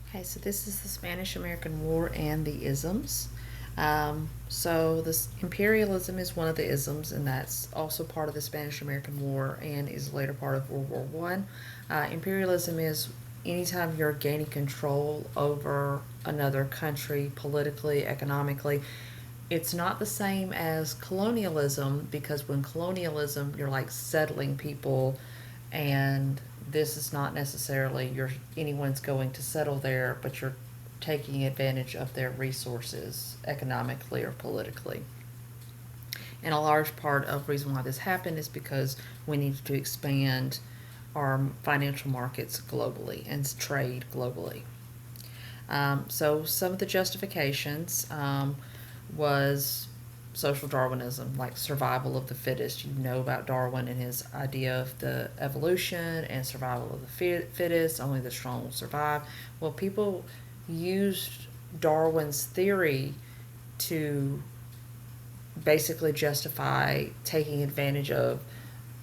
Okay, so this is the Spanish-American War and the isms. So this imperialism is one of the isms, and that's also part of the Spanish-American War and is later part of World War One. Imperialism is anytime you're gaining control over another country politically, economically. It's not the same as colonialism because when colonialism, you're like settling people, and this is not necessarily anyone's going to settle there, but you're taking advantage of their resources economically or politically. And a large part of the reason why this happened is because we needed to expand our financial markets globally and trade globally. So some of the justifications was social Darwinism, like survival of the fittest. You know about Darwin and his idea of the evolution and survival of the fittest, only the strong will survive. Well, people used Darwin's theory to basically justify taking advantage of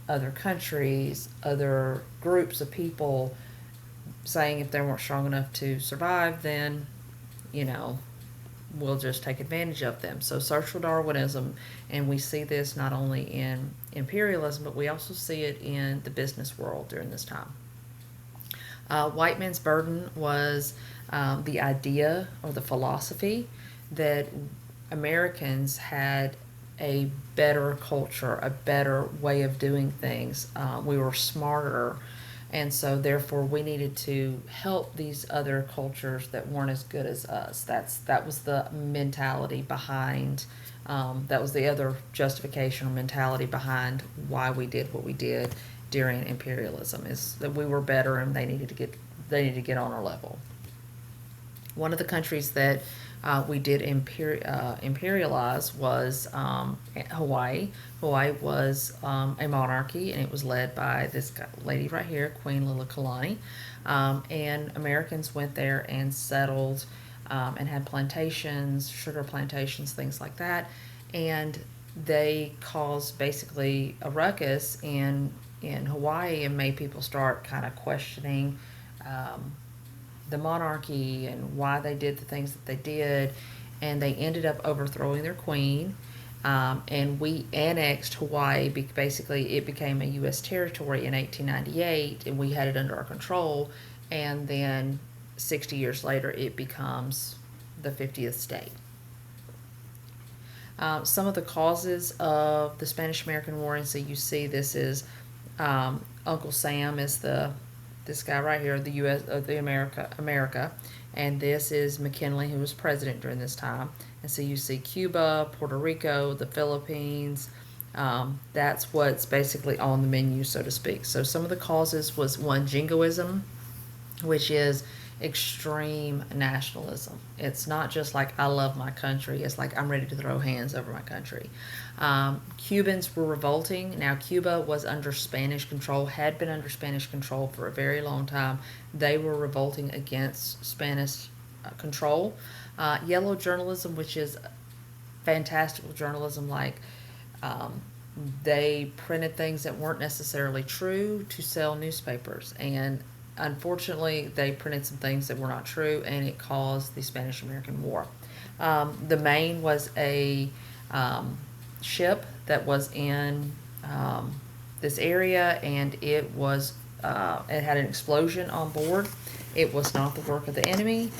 other countries, other groups of people, saying if they weren't strong enough to survive, then, you know, we'll just take advantage of them. So social Darwinism, and we see this not only in imperialism, but we also see it in the business world during this time. White man's burden was the idea or the philosophy that Americans had a better culture, a better way of doing things. We were smarter, and so therefore we needed to help these other cultures that weren't as good as us. That was the mentality behind. That was the other justification or mentality behind why we did what we did during imperialism, is that we were better and they needed to get on our level. One of the countries that we did imperialize was Hawaii. Hawaii was a monarchy, and it was led by this lady right here, Queen Liliuokalani. And Americans went there and settled and had plantations, sugar plantations, things like that. And they caused basically a ruckus in Hawaii and made people start kind of questioning um, the monarchy and why they did the things that they did. And they ended up overthrowing their queen. And we annexed Hawaii. Basically, it became a U.S. territory in 1898, and we had it under our control. And then 60 years later, it becomes the 50th state. Some of the causes of the Spanish American War, and so you see this is Uncle Sam is this guy right here, the U.S. The America, and this is McKinley, who was president during this time. And so you see Cuba, Puerto Rico, the Philippines. That's what's basically on the menu, so to speak. So some of the causes was one, jingoism, which is extreme nationalism. It's not just like I love my country, it's like I'm ready to throw hands over my country. Cubans were revolting. Now, Cuba was under Spanish control, had been under Spanish control for a very long time. They were revolting against Spanish control. Yellow journalism, which is fantastical journalism, like um, they printed things that weren't necessarily true to sell newspapers. And unfortunately, they printed some things that were not true, and it caused the Spanish American War. The Maine was a ship that was in this area, and it had an explosion on board. It was not the work of the enemy,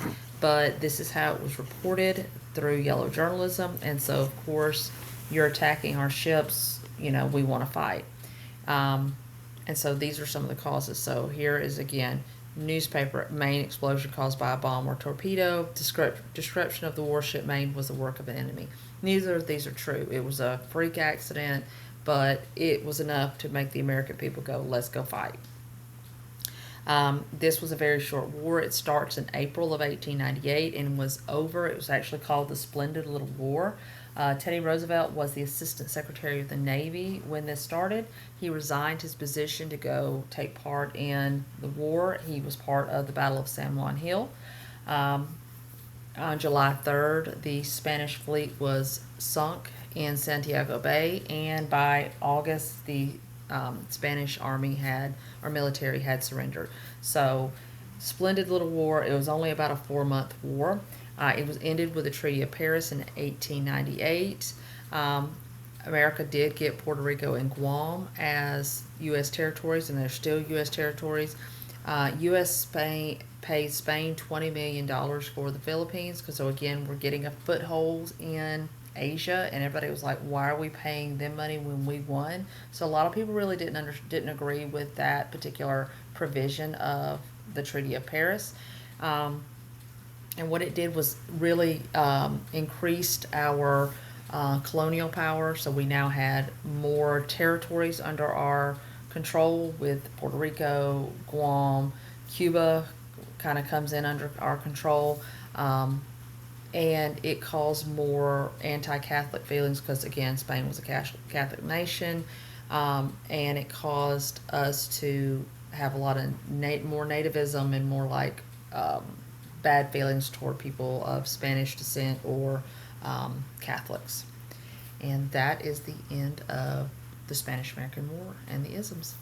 but this is how it was reported through yellow journalism. And so, of course, you're attacking our ships. We want to fight. Um, and so these are some of the causes. So here is again newspaper: Maine explosion caused by a bomb or torpedo. Description of the warship Maine was the work of an enemy. Neither of these are true. It was a freak accident, but it was enough to make the American people go, let's go fight. This was a very short war. It starts in April of 1898 and was over. It was actually called the Splendid Little War. Teddy Roosevelt was the Assistant Secretary of the Navy when this started. He resigned his position to go take part in the war. He was part of the Battle of San Juan Hill. Um, on July 3rd, the Spanish fleet was sunk in Santiago Bay, and by August, the Spanish army or military had surrendered. So Splendid little war. It was only about a 4-month war. It was ended with the Treaty of Paris in 1898. Um, America did get Puerto Rico and Guam as U.S. territories, and they're still U.S. territories. U.S. Spain paid Spain $20 million for the Philippines, because so again we're getting a foothold in Asia, and everybody was like, "Why are we paying them money when we won?" So a lot of people really didn't agree with that particular provision of the Treaty of Paris. Um, and what it did was really increased our colonial power. So we now had more territories under our control, with Puerto Rico, Guam, Cuba kind of comes in under our control. And it caused more anti-Catholic feelings, because again, Spain was a Catholic nation, and it caused us to have a lot of more nativism and more like um, bad feelings toward people of Spanish descent or Catholics. And that is the end of the Spanish American War and the isms.